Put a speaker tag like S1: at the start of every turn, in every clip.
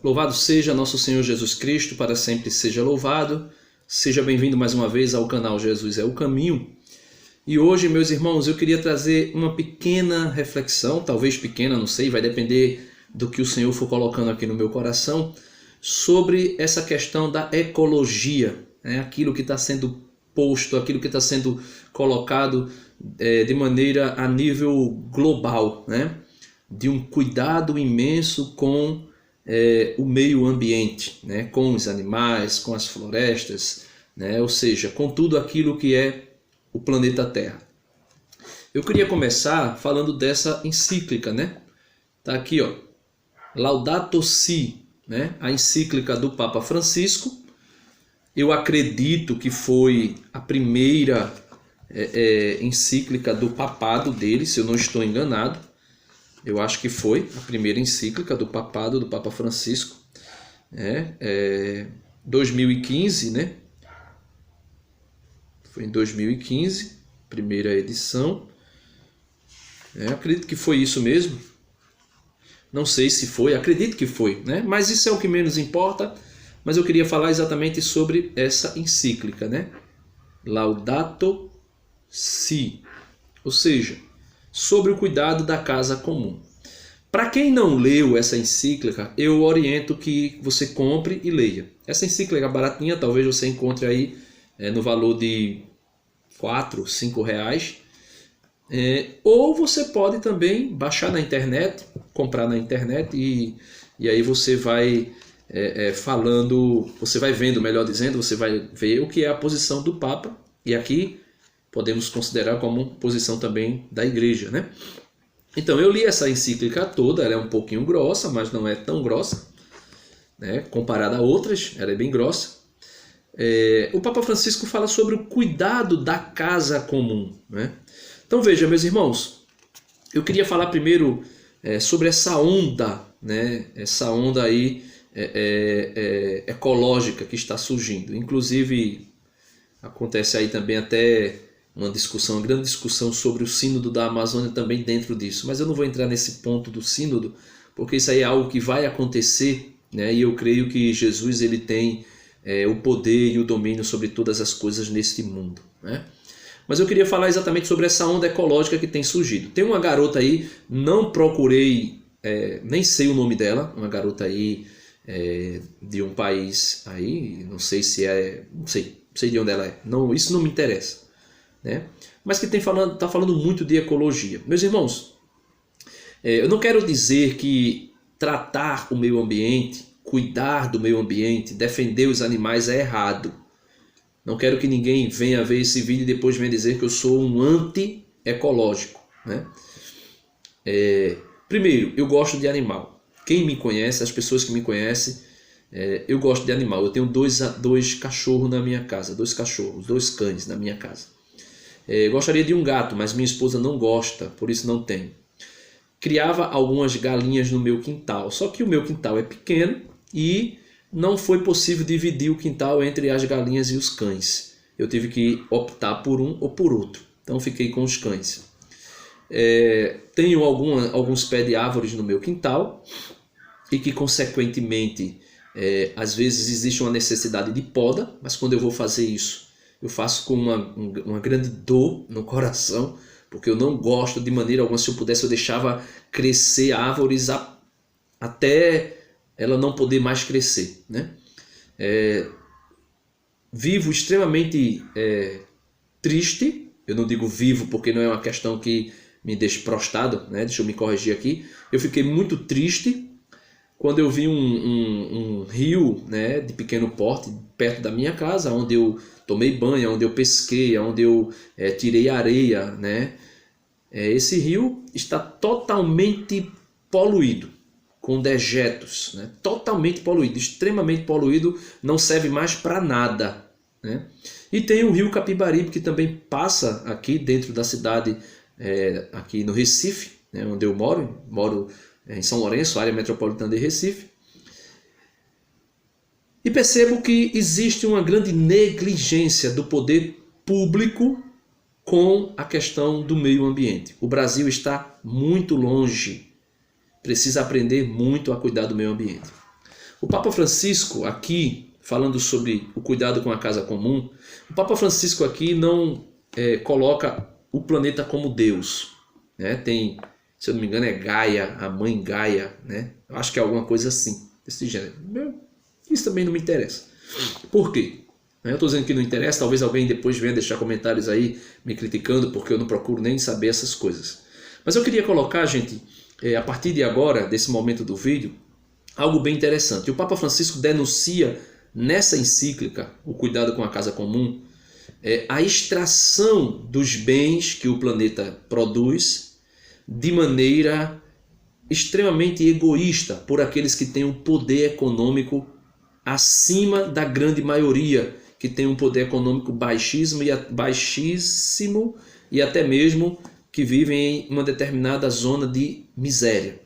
S1: Louvado seja nosso Senhor Jesus Cristo, para sempre seja louvado. Seja bem-vindo mais uma vez ao canal Jesus é o Caminho. E hoje, meus irmãos, eu queria trazer uma pequena reflexão, talvez pequena, não sei, vai depender do que o Senhor for colocando aqui no meu coração, sobre essa questão da ecologia, né? Aquilo que está sendo posto, aquilo que está sendo colocado de maneira a nível global, né? De um cuidado imenso com o meio ambiente, né? Com os animais, com as florestas, né? Ou seja, com tudo aquilo que é o planeta Terra. Eu queria começar falando dessa encíclica, né? Tá aqui, ó, Laudato Si, né? A encíclica do Papa Francisco. Eu acredito que foi a primeira encíclica do papado dele, se eu não estou enganado. Eu acho que foi a primeira encíclica do papado do Papa Francisco, 2015, né? Foi em 2015, primeira edição. Acredito que foi isso mesmo. Não sei se foi, acredito que foi, né? Mas isso é o que menos importa. Mas eu queria falar exatamente sobre essa encíclica, né? Laudato Si, ou seja, sobre o cuidado da casa comum. Para quem não leu essa encíclica, eu oriento que você compre e leia. Essa encíclica é baratinha, talvez você encontre aí no valor de R$4, R$5. Ou você pode também baixar na internet, comprar na internet e aí você vai falando, você vai vendo, melhor dizendo, você vai ver o que é a posição do Papa. E aqui podemos considerar como posição também da igreja, né? Então eu li essa encíclica toda, ela é um pouquinho grossa, mas não é tão grossa, né? Comparada a outras, ela é bem grossa. O Papa Francisco fala sobre o cuidado da casa comum, né? Então veja, meus irmãos, eu queria falar primeiro sobre essa onda, né? Essa onda aí ecológica que está surgindo. Inclusive acontece aí também até uma grande discussão sobre o sínodo da Amazônia também dentro disso. Mas eu não vou entrar nesse ponto do sínodo, porque isso aí é algo que vai acontecer, né? E eu creio que Jesus ele tem o poder e o domínio sobre todas as coisas neste mundo, né? Mas eu queria falar exatamente sobre essa onda ecológica que tem surgido. Tem uma garota aí, não procurei, nem sei o nome dela, uma garota aí de um país aí, não sei se não sei de onde ela é, não, isso não me interessa, né? Mas que está falando muito de ecologia. Meus irmãos, eu não quero dizer que tratar o meio ambiente, cuidar do meio ambiente, defender os animais é errado. Não quero que ninguém venha ver esse vídeo e depois venha dizer que eu sou um anti-ecológico, né? Primeiro, eu gosto de animal. Quem me conhece, as pessoas que me conhecem, eu gosto de animal. Eu tenho dois cachorros na minha casa, dois cães na minha casa. Gostaria de um gato, mas minha esposa não gosta, por isso não tenho. Criava algumas galinhas no meu quintal, só que o meu quintal é pequeno e não foi possível dividir o quintal entre as galinhas e os cães. Eu tive que optar por um ou por outro, então fiquei com os cães. Tenho alguns pés de árvores no meu quintal e que consequentemente às vezes existe uma necessidade de poda, mas quando eu vou fazer isso eu faço com uma grande dor no coração, porque eu não gosto de maneira alguma. Se eu pudesse eu deixava crescer árvores até ela não poder mais crescer, né? Vivo extremamente triste. Eu não digo vivo porque não é uma questão que me deixe prostrado, né? Deixa eu me corrigir aqui. Eu fiquei muito triste quando eu vi um rio, né, de pequeno porte perto da minha casa, onde eu tomei banho, onde eu pesquei, onde eu tirei areia, né? Esse rio está totalmente poluído, com dejetos, né? Totalmente poluído, extremamente poluído, não serve mais para nada, né? E tem o rio Capibaribe, que também passa aqui dentro da cidade, aqui no Recife, né, onde eu moro em São Lourenço, área metropolitana de Recife. E percebo que existe uma grande negligência do poder público com a questão do meio ambiente. O Brasil está muito longe, precisa aprender muito a cuidar do meio ambiente. O Papa Francisco aqui, falando sobre o cuidado com a casa comum, o Papa Francisco aqui não coloca o planeta como Deus, né? Tem, se eu não me engano, é Gaia, a mãe Gaia, né? Eu acho que é alguma coisa assim, desse gênero. Isso também não me interessa. Por quê? Eu estou dizendo que não interessa, talvez alguém depois venha deixar comentários aí me criticando, porque eu não procuro nem saber essas coisas. Mas eu queria colocar, gente, a partir de agora, desse momento do vídeo, algo bem interessante. O Papa Francisco denuncia nessa encíclica, o cuidado com a casa comum, a extração dos bens que o planeta produz de maneira extremamente egoísta por aqueles que têm um poder econômico acima da grande maioria, que tem um poder econômico baixíssimo e até mesmo que vivem em uma determinada zona de miséria.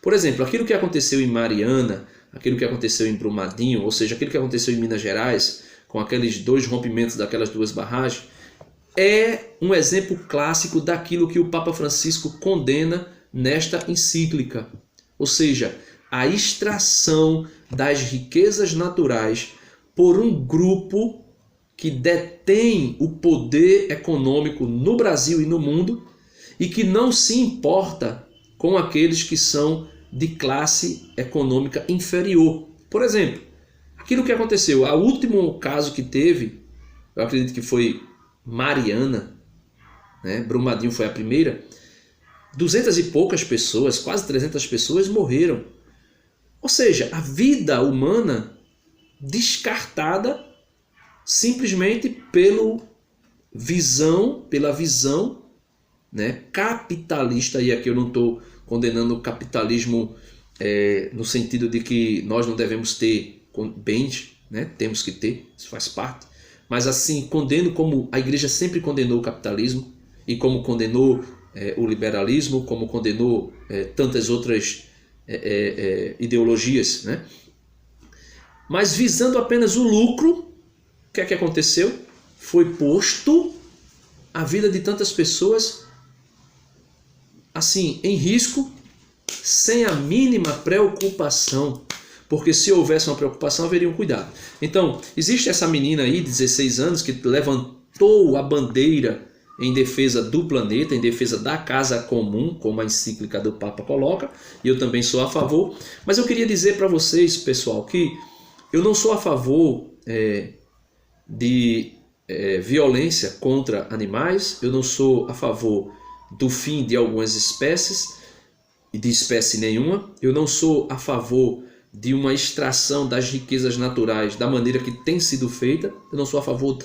S1: Por exemplo, aquilo que aconteceu em Mariana, aquilo que aconteceu em Brumadinho, ou seja, aquilo que aconteceu em Minas Gerais, com aqueles 2 rompimentos daquelas 2 barragens, é um exemplo clássico daquilo que o Papa Francisco condena nesta encíclica. Ou seja, a extração das riquezas naturais por um grupo que detém o poder econômico no Brasil e no mundo e que não se importa com aqueles que são de classe econômica inferior. Por exemplo, aquilo que aconteceu, o último caso que teve, eu acredito que foi Mariana, né? Brumadinho foi a primeira, 200 e poucas pessoas, quase 300 pessoas morreram. Ou seja, a vida humana descartada simplesmente pela visão, né, capitalista, e aqui eu não estou condenando o capitalismo no sentido de que nós não devemos ter bens, né, temos que ter, isso faz parte, mas assim, condeno como a igreja sempre condenou o capitalismo e como condenou o liberalismo, como condenou tantas outras ideologias, né? Mas visando apenas o lucro, o que é que aconteceu? Foi posto a vida de tantas pessoas assim em risco, sem a mínima preocupação, porque se houvesse uma preocupação haveria um cuidado. Então, existe essa menina aí de 16 anos que levantou a bandeira em defesa do planeta, em defesa da casa comum, como a encíclica do Papa coloca, e eu também sou a favor. Mas eu queria dizer para vocês, pessoal, que eu não sou a favor de violência contra animais, eu não sou a favor do fim de algumas espécies, e de espécie nenhuma, eu não sou a favor de uma extração das riquezas naturais da maneira que tem sido feita, eu não sou a favor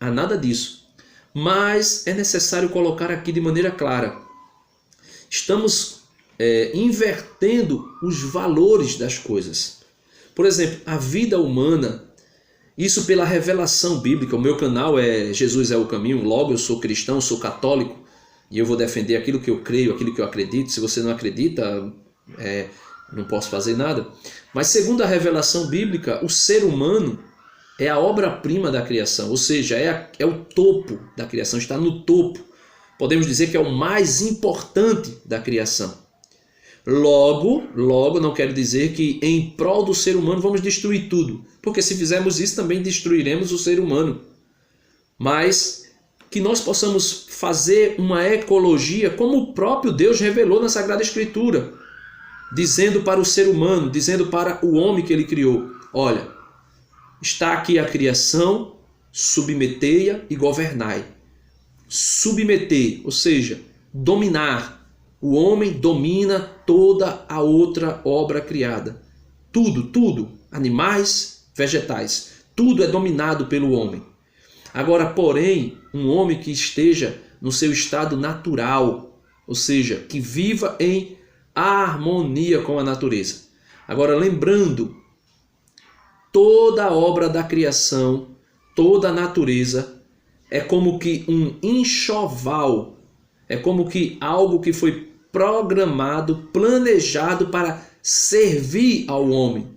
S1: a nada disso. Mas é necessário colocar aqui de maneira clara. Estamos invertendo os valores das coisas. Por exemplo, a vida humana, isso pela revelação bíblica. O meu canal é Jesus é o Caminho, logo eu sou cristão, sou católico, e eu vou defender aquilo que eu creio, aquilo que eu acredito. Se você não acredita, não posso fazer nada. Mas segundo a revelação bíblica, o ser humano é a obra-prima da criação, ou seja, é o topo da criação, está no topo. Podemos dizer que é o mais importante da criação. Logo, não quero dizer que em prol do ser humano vamos destruir tudo, porque se fizermos isso também destruiremos o ser humano. Mas que nós possamos fazer uma ecologia como o próprio Deus revelou na Sagrada Escritura, dizendo para o ser humano, dizendo para o homem que ele criou: olha, está aqui a criação, submetei-a e governai. Submeter, ou seja, dominar. O homem domina toda a outra obra criada. Tudo, animais, vegetais, tudo é dominado pelo homem. Agora, porém, um homem que esteja no seu estado natural, ou seja, que viva em harmonia com a natureza. Agora, lembrando, toda a obra da criação, toda a natureza é como que um enxoval, é como que algo que foi programado, planejado para servir ao homem.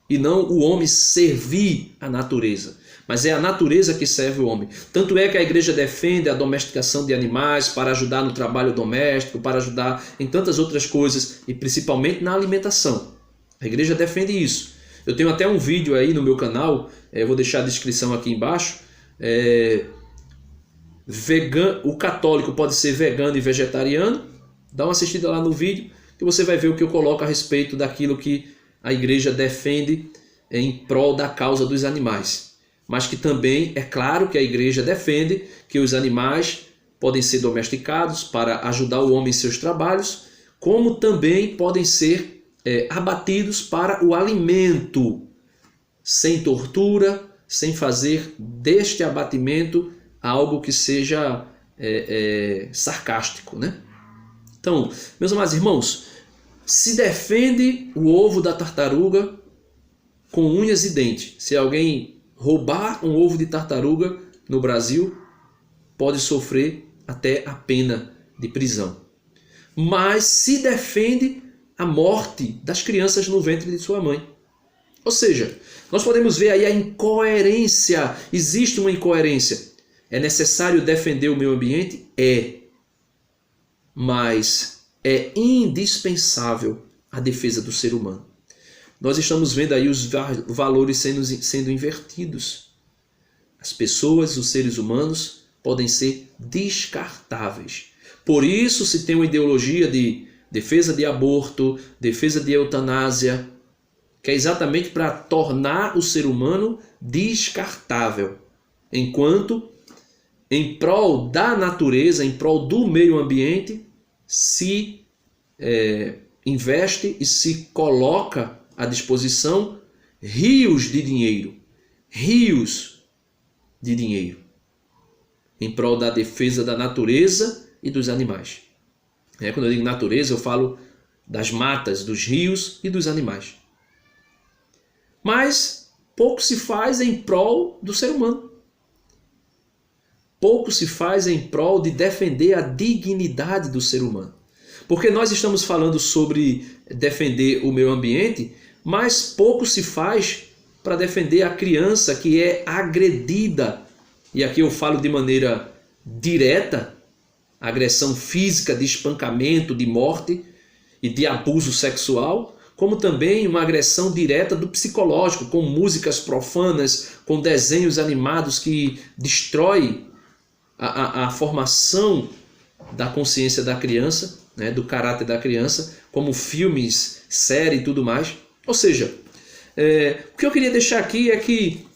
S1: E não o homem servir a natureza, mas é a natureza que serve o homem. Tanto é que a igreja defende a domesticação de animais para ajudar no trabalho doméstico, para ajudar em tantas outras coisas, e principalmente na alimentação. A igreja defende isso. Eu tenho até um vídeo aí no meu canal, vou deixar a descrição aqui embaixo. O católico pode ser vegano e vegetariano. Dá uma assistida lá no vídeo que você vai ver o que eu coloco a respeito daquilo que a igreja defende em prol da causa dos animais. Mas que também é claro que a igreja defende que os animais podem ser domesticados para ajudar o homem em seus trabalhos, como também podem ser abatidos para o alimento, sem tortura, sem fazer deste abatimento algo que seja sarcástico, né? Então, meus amados irmãos, se defende o ovo da tartaruga com unhas e dentes. Se alguém roubar um ovo de tartaruga no Brasil, pode sofrer até a pena de prisão. Mas se defende a morte das crianças no ventre de sua mãe. Ou seja, nós podemos ver aí a incoerência. Existe uma incoerência. É necessário defender o meio ambiente? Mas é indispensável a defesa do ser humano. Nós estamos vendo aí os valores sendo invertidos. As pessoas, os seres humanos, podem ser descartáveis. Por isso se tem uma ideologia de defesa de aborto, defesa de eutanásia, que é exatamente para tornar o ser humano descartável. Enquanto, em prol da natureza, em prol do meio ambiente, se investe e se coloca à disposição rios de dinheiro. Rios de dinheiro. Em prol da defesa da natureza e dos animais. Quando eu digo natureza, eu falo das matas, dos rios e dos animais. Mas pouco se faz em prol do ser humano. Pouco se faz em prol de defender a dignidade do ser humano. Porque nós estamos falando sobre defender o meio ambiente, mas pouco se faz para defender a criança que é agredida. E aqui eu falo de maneira direta, agressão física, de espancamento, de morte e de abuso sexual, como também uma agressão direta do psicológico, com músicas profanas, com desenhos animados que destroem a formação da consciência da criança, né, do caráter da criança, como filmes, série e tudo mais. Ou seja, o que eu queria deixar aqui é que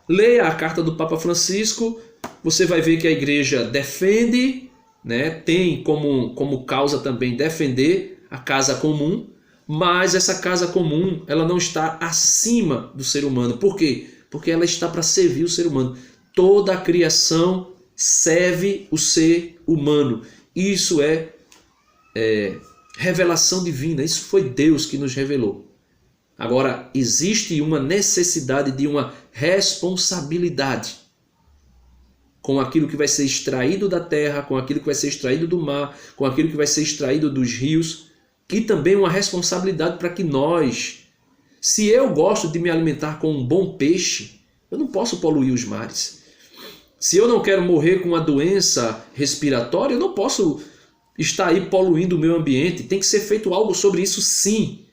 S1: leia a carta do Papa Francisco, você vai ver que a igreja defende, né, tem como causa também defender a casa comum, mas essa casa comum ela não está acima do ser humano. Por quê? Porque ela está para servir o ser humano. Toda a criação serve o ser humano. Isso é revelação divina. Isso foi Deus que nos revelou. Agora, existe uma necessidade de uma responsabilidade com aquilo que vai ser extraído da terra, com aquilo que vai ser extraído do mar, com aquilo que vai ser extraído dos rios, e também uma responsabilidade para que nós, se eu gosto de me alimentar com um bom peixe, eu não posso poluir os mares. Se eu não quero morrer com uma doença respiratória, eu não posso estar aí poluindo o meio ambiente. Tem que ser feito algo sobre isso, sim.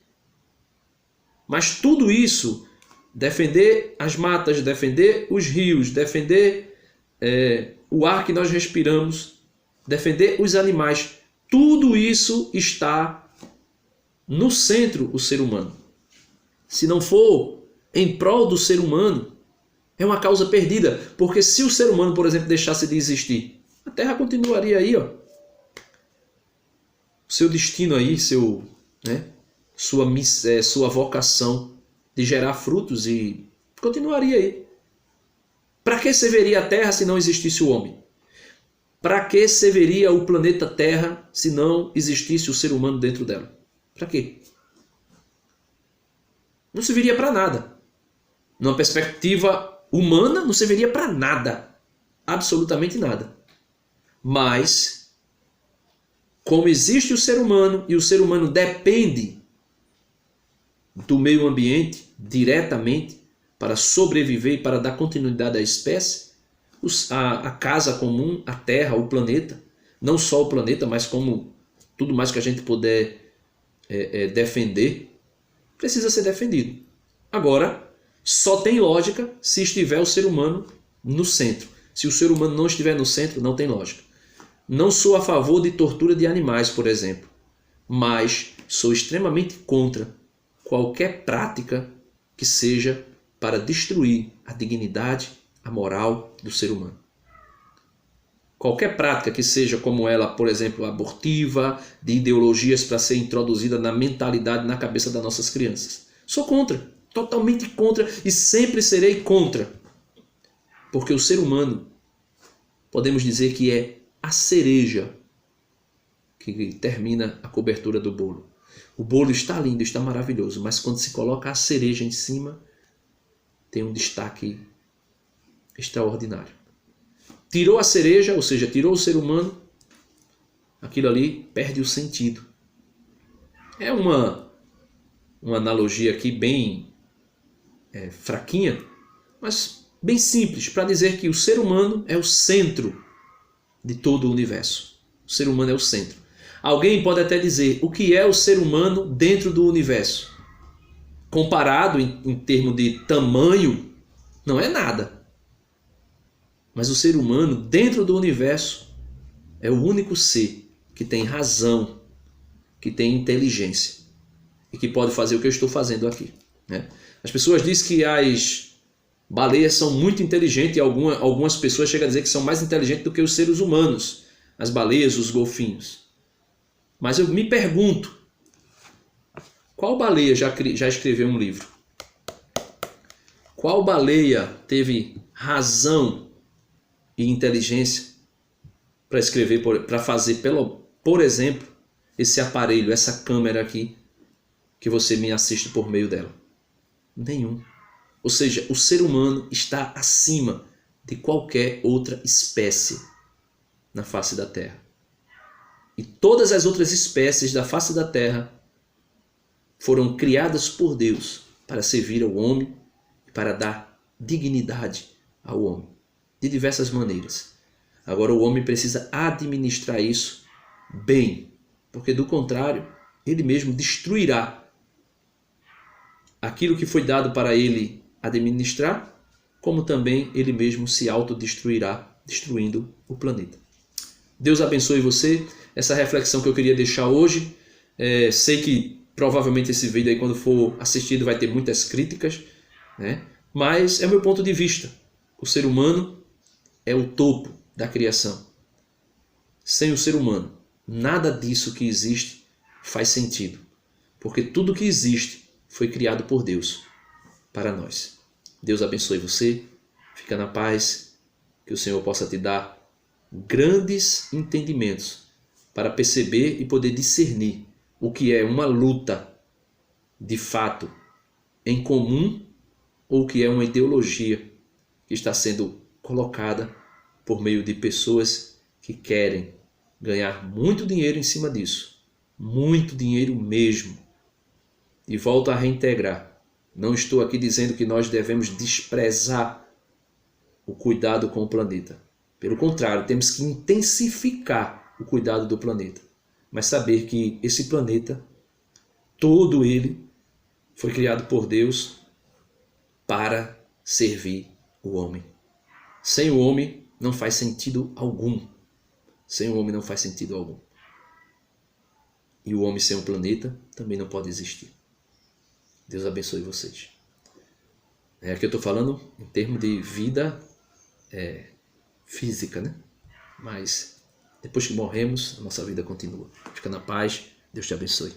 S1: Mas tudo isso, defender as matas, defender os rios, defender o ar que nós respiramos, defender os animais, tudo isso está no centro o ser humano. Se não for em prol do ser humano, é uma causa perdida. Porque se o ser humano, por exemplo, deixasse de existir, a Terra continuaria aí, ó. O seu destino aí, sua vocação de gerar frutos e continuaria aí. Para que serviria a Terra se não existisse o homem? Para que serviria o planeta Terra se não existisse o ser humano dentro dela? Para quê? Não serviria para nada. Numa perspectiva humana, não serviria para nada. Absolutamente nada. Mas, como existe o ser humano e o ser humano depende do meio ambiente diretamente para sobreviver e para dar continuidade à espécie, a casa comum, a Terra, o planeta, não só o planeta, mas como tudo mais que a gente puder defender, precisa ser defendido. Agora, só tem lógica se estiver o ser humano no centro. Se o ser humano não estiver no centro, não tem lógica. Não sou a favor de tortura de animais, por exemplo, mas sou extremamente contra qualquer prática que seja para destruir a dignidade, a moral do ser humano. Qualquer prática que seja como ela, por exemplo, abortiva, de ideologias para ser introduzida na mentalidade, na cabeça das nossas crianças. Sou contra, totalmente contra e sempre serei contra. Porque o ser humano, podemos dizer que é a cereja que termina a cobertura do bolo. O bolo está lindo, está maravilhoso, mas quando se coloca a cereja em cima, tem um destaque extraordinário. Tirou a cereja, ou seja, tirou o ser humano, aquilo ali perde o sentido. É uma analogia aqui bem fraquinha, mas bem simples, para dizer que o ser humano é o centro de todo o universo. O ser humano é o centro. Alguém pode até dizer, o que é o ser humano dentro do universo? Comparado em termos de tamanho, não é nada. Mas o ser humano, dentro do universo, é o único ser que tem razão, que tem inteligência e que pode fazer o que eu estou fazendo aqui, né? As pessoas dizem que as baleias são muito inteligentes e algumas pessoas chegam a dizer que são mais inteligentes do que os seres humanos, as baleias, os golfinhos. Mas eu me pergunto, qual baleia já escreveu um livro? Qual baleia teve razão e inteligência para escrever, para fazer, por exemplo, esse aparelho, essa câmera aqui, que você me assiste por meio dela? Nenhum. Ou seja, o ser humano está acima de qualquer outra espécie na face da Terra. E todas as outras espécies da face da Terra foram criadas por Deus para servir ao homem e para dar dignidade ao homem, de diversas maneiras. Agora o homem precisa administrar isso bem, porque do contrário, ele mesmo destruirá aquilo que foi dado para ele administrar, como também ele mesmo se autodestruirá, destruindo o planeta. Deus abençoe você. Essa reflexão que eu queria deixar hoje. Sei que provavelmente esse vídeo aí, quando for assistido, vai ter muitas críticas, né? Mas é o meu ponto de vista. O ser humano é o topo da criação. Sem o ser humano, nada disso que existe faz sentido. Porque tudo que existe foi criado por Deus para nós. Deus abençoe você. Fica na paz. Que o Senhor possa te dar grandes entendimentos para perceber e poder discernir o que é uma luta de fato em comum ou o que é uma ideologia que está sendo colocada por meio de pessoas que querem ganhar muito dinheiro em cima disso. Muito dinheiro mesmo. E volto a reintegrar. Não estou aqui dizendo que nós devemos desprezar o cuidado com o planeta. Pelo contrário, temos que intensificar o cuidado do planeta. Mas saber que esse planeta, todo ele, foi criado por Deus para servir o homem. Sem o homem não faz sentido algum. Sem o homem não faz sentido algum. E o homem sem o planeta também não pode existir. Deus abençoe vocês. Aqui eu estou falando em termos de vida física, né? Mas depois que morremos, a nossa vida continua. Fica na paz. Deus te abençoe.